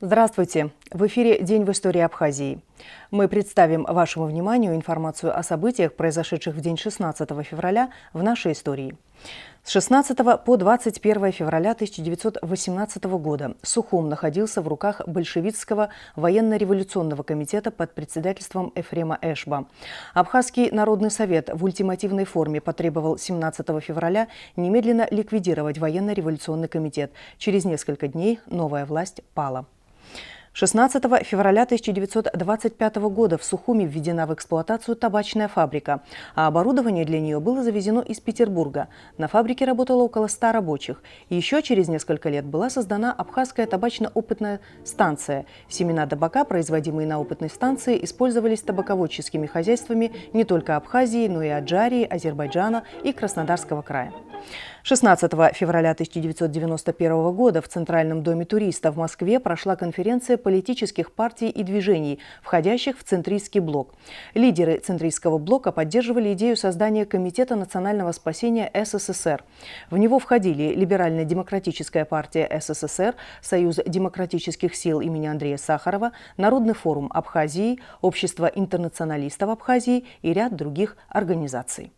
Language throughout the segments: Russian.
Здравствуйте! В эфире «День в истории Абхазии». Мы представим вашему вниманию информацию о событиях, произошедших в день 16 февраля в нашей истории. С 16 по 21 февраля 1918 года Сухум находился в руках большевистского военно-революционного комитета под председательством Ефрема Эшба. Абхазский народный совет в ультимативной форме потребовал 17 февраля немедленно ликвидировать военно-революционный комитет. Через несколько дней новая власть пала. 16 февраля 1925 года в Сухуми введена в эксплуатацию табачная фабрика, а оборудование для нее было завезено из Петербурга. На фабрике работало около 100 рабочих. И еще через несколько лет была создана Абхазская табачно-опытная станция. Семена табака, производимые на опытной станции, использовались табаководческими хозяйствами не только Абхазии, но и Аджарии, Азербайджана и Краснодарского края. 16 февраля 1991 года в Центральном доме туриста в Москве прошла конференция политических партий и движений, входящих в центристский блок. Лидеры центристского блока поддерживали идею создания Комитета национального спасения СССР. В него входили Либерально-демократическая партия СССР, Союз демократических сил имени Андрея Сахарова, Народный форум Абхазии, Общество интернационалистов Абхазии и ряд других организаций.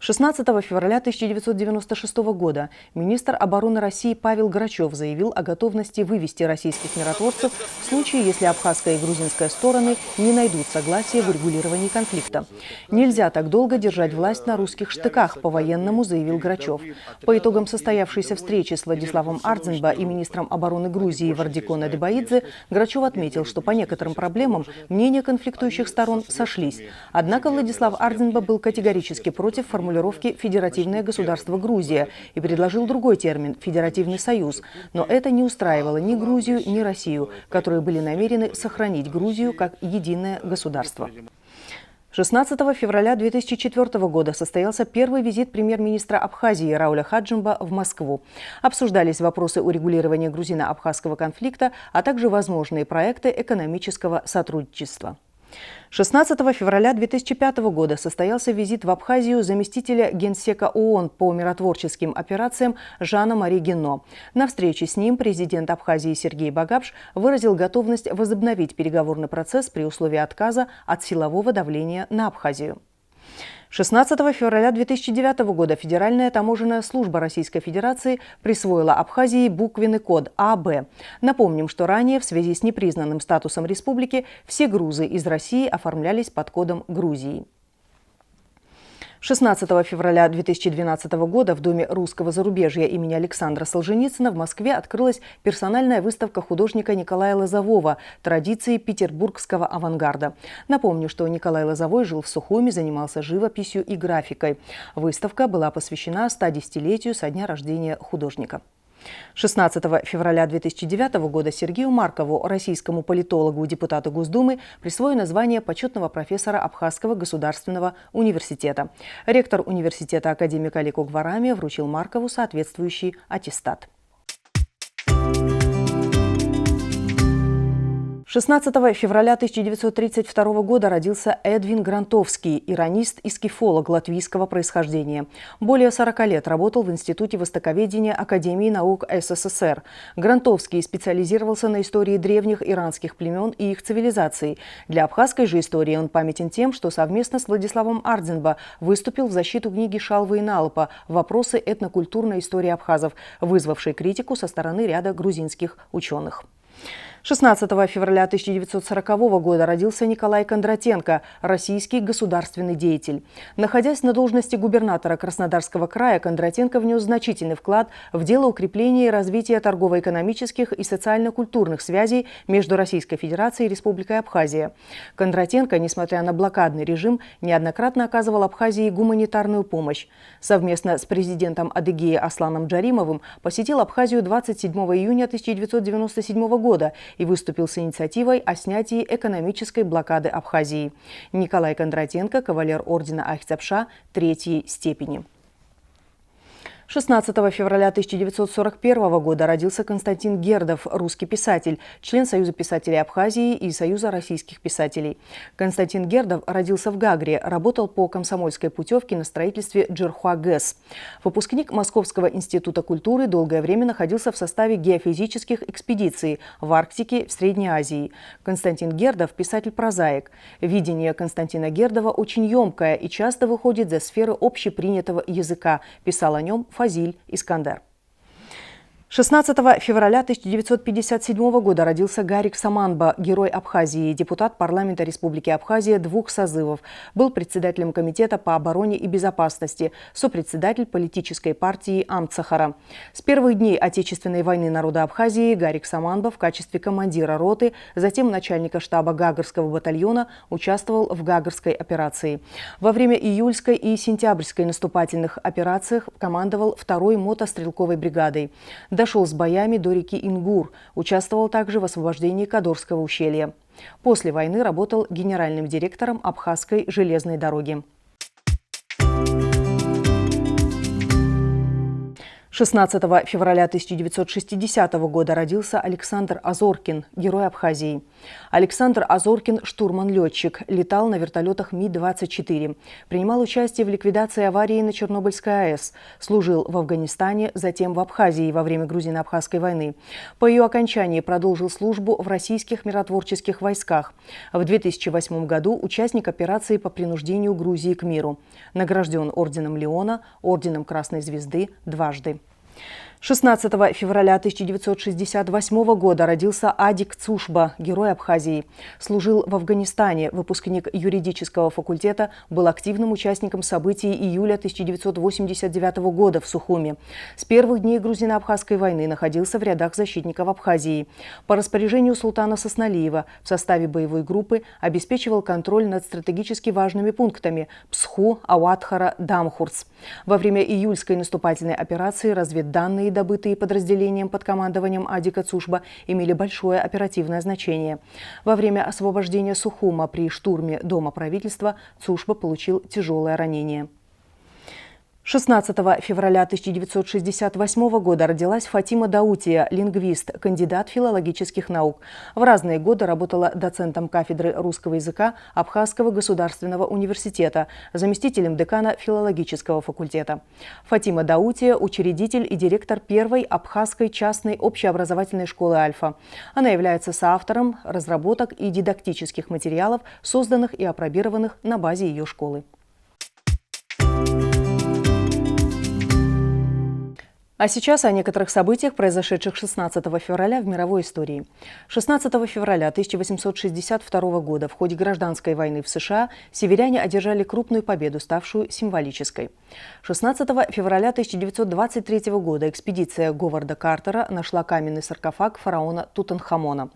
16 февраля 1996 года министр обороны России Павел Грачев заявил о готовности вывести российских миротворцев в случае, если абхазская и грузинская стороны не найдут согласия в урегулировании конфликта. «Нельзя так долго держать власть на русских штыках», по-военному заявил Грачев. По итогам состоявшейся встречи с Владиславом Ардзинба и министром обороны Грузии Вардикон Адебаидзе Грачев отметил, что по некоторым проблемам мнения конфликтующих сторон сошлись. Однако Владислав Ардзинба был категорически против формулировки «федеративное государство Грузия» и предложил другой термин – «федеративный союз». Но это не устраивало ни Грузию, ни Россию, которые были намерены сохранить Грузию как единое государство. 16 февраля 2004 года состоялся первый визит премьер-министра Абхазии Рауля Хаджимба в Москву. Обсуждались вопросы урегулирования грузино-абхазского конфликта, а также возможные проекты экономического сотрудничества. 16 февраля 2005 года состоялся визит в Абхазию заместителя генсека ООН по миротворческим операциям Жана-Мари Генно. На встрече с ним президент Абхазии Сергей Багапш выразил готовность возобновить переговорный процесс при условии отказа от силового давления на Абхазию. 16 февраля 2009 года Федеральная таможенная служба Российской Федерации присвоила Абхазии буквенный код АБ. Напомним, что ранее в связи с непризнанным статусом республики все грузы из России оформлялись под кодом Грузии. 16 февраля 2012 года в Доме русского зарубежья имени Александра Солженицына в Москве открылась персональная выставка художника Николая Лозового «Традиции петербургского авангарда». Напомню, что Николай Лозовой жил в Сухуми, занимался живописью и графикой. Выставка была посвящена 110-летию со дня рождения художника. 16 февраля 2009 года Сергею Маркову, российскому политологу и депутату Госдумы, присвоено звание почетного профессора Абхазского государственного университета. Ректор университета академик Алик Огварами вручил Маркову соответствующий аттестат. 16 февраля 1932 года родился Эдвин Грантовский, иронист и скифолог латвийского происхождения. Более 40 лет работал в Институте востоковедения Академии наук СССР. Грантовский специализировался на истории древних иранских племен и их цивилизаций. Для абхазской же истории он памятен тем, что совместно с Владиславом Ардзинба выступил в защиту книги Шалвы и Налпа «Вопросы этнокультурной истории абхазов», вызвавшей критику со стороны ряда грузинских ученых. 16 февраля 1940 года родился Николай Кондратенко, российский государственный деятель. Находясь на должности губернатора Краснодарского края, Кондратенко внес значительный вклад в дело укрепления и развития торгово-экономических и социально-культурных связей между Российской Федерацией и Республикой Абхазия. Кондратенко, несмотря на блокадный режим, неоднократно оказывал Абхазии гуманитарную помощь. Совместно с президентом Адыгеи Асланом Джаримовым посетил Абхазию 27 июня 1997 года и выступил с инициативой о снятии экономической блокады Абхазии. Николай Кондратенко – кавалер ордена Ахтябша III степени. 16 февраля 1941 года родился Константин Гердов, русский писатель, член Союза писателей Абхазии и Союза российских писателей. Константин Гердов родился в Гагре, работал по комсомольской путевке на строительстве Джерхуа ГЭС. Выпускник Московского института культуры, долгое время находился в составе геофизических экспедиций в Арктике, в Средней Азии. Константин Гердов – писатель-прозаик. Видение Константина Гердова очень емкое и часто выходит за сферы общепринятого языка, писал о нем Фазиль Искандер. 16 февраля 1957 года родился Гарик Саманба, герой Абхазии, депутат парламента Республики Абхазия 2 созывов, был председателем комитета по обороне и безопасности, сопредседатель политической партии Амцахара. С первых дней Отечественной войны народа Абхазии Гарик Саманба в качестве командира роты, затем начальника штаба Гагарского батальона участвовал в Гагарской операции. Во время июльской и сентябрьской наступательных операциях командовал 2-й мотострелковой бригадой. Дошел с боями до реки Ингур, участвовал также в освобождении Кадорского ущелья. После войны работал генеральным директором Абхазской железной дороги. 16 февраля 1960 года родился Александр Азоркин, герой Абхазии. Александр Азоркин – штурман-летчик, летал на вертолетах Ми-24, принимал участие в ликвидации аварии на Чернобыльской АЭС, служил в Афганистане, затем в Абхазии во время Грузино-Абхазской войны. По ее окончании продолжил службу в российских миротворческих войсках. В 2008 году участник операции по принуждению Грузии к миру. Награжден орденом Леона, орденом Красной Звезды дважды. 16 февраля 1968 года родился Адик Цушба, герой Абхазии. Служил в Афганистане, выпускник юридического факультета, был активным участником событий июля 1989 года в Сухуми. С первых дней Грузино-Абхазской войны находился в рядах защитников Абхазии. По распоряжению султана Сосналиева в составе боевой группы обеспечивал контроль над стратегически важными пунктами Псху, Ауатхара, Дамхурц. Во время июльской наступательной операции разведданные, добытые подразделением под командованием Адика Цушба, имели большое оперативное значение. Во время освобождения Сухума при штурме Дома правительства Цушба получил тяжелое ранение. 16 февраля 1968 года родилась Фатима Даутия, лингвист, кандидат филологических наук. В разные годы работала доцентом кафедры русского языка Абхазского государственного университета, заместителем декана филологического факультета. Фатима Даутия – учредитель и директор первой абхазской частной общеобразовательной школы «Альфа». Она является соавтором разработок и дидактических материалов, созданных и апробированных на базе ее школы. А сейчас о некоторых событиях, произошедших 16 февраля в мировой истории. 16 февраля 1862 года в ходе гражданской войны в США северяне одержали крупную победу, ставшую символической. 16 февраля 1923 года экспедиция Говарда Картера нашла каменный саркофаг фараона Тутанхамона.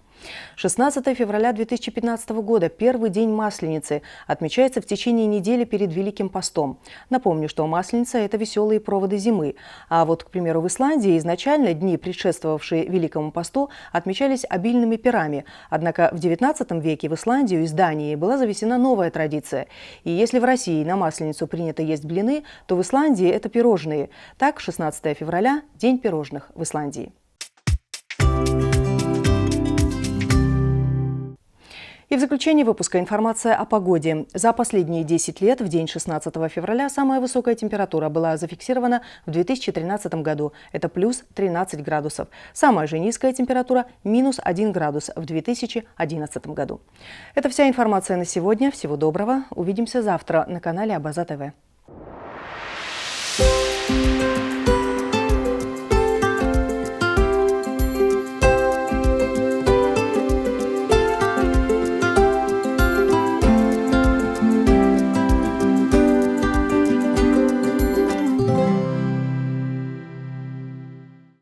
16 февраля 2015 года, первый день Масленицы, отмечается в течение недели перед Великим постом. Напомню, что Масленица – это веселые проводы зимы. А вот, к примеру, в Исландии изначально дни, предшествовавшие Великому посту, отмечались обильными пирами. Однако в XIX веке в Исландию из Дании была завезена новая традиция. И если в России на Масленицу принято есть блины, то в Исландии это пирожные. Так, 16 февраля – День пирожных в Исландии. И в заключение выпуска информация о погоде. За последние 10 лет в день 16 февраля самая высокая температура была зафиксирована в 2013 году. Это плюс 13 градусов. Самая же низкая температура – минус 1 градус в 2011 году. Это вся информация на сегодня. Всего доброго. Увидимся завтра на канале Абаза ТВ.